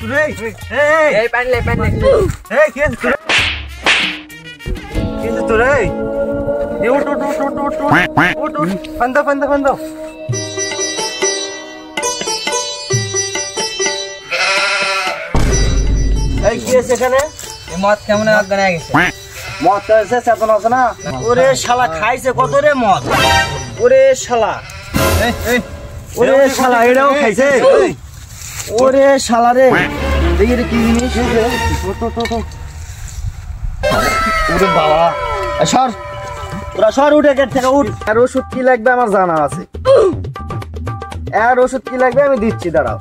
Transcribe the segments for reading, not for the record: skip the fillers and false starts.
এই পানি লে এই কি তোর এই উঠ ফান্দ এই কি আছে এখানে? এই মদ কেমন অজ্ঞান হয়ে গেছে। মদ তো এসে চেতন আছে না? ওরে শালা খাইছে কত রে মদ? ওরে শালা এটাও খাইছে। ওরে শালা রে দেখি রে কি জিনিস। ওরে বাবা সর, তোরা সর, উঠে গেট থেকে উঠ। আর ওষুধ কি লাগবে আমার জানা আছে, আর ওষুধ কি লাগবে আমি দিচ্ছি, দাঁড়াও।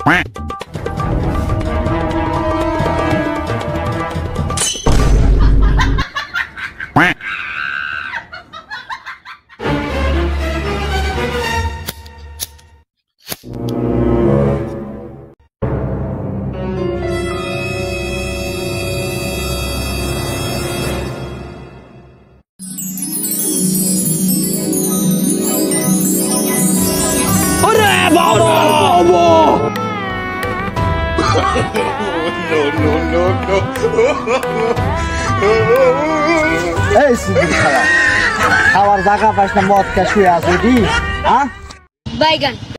এই সুবিধা খাওয়ার জায়গা পাইস না, মদ খেয়ে শুয়ে আছে কি? হ্যাঁ বাইগান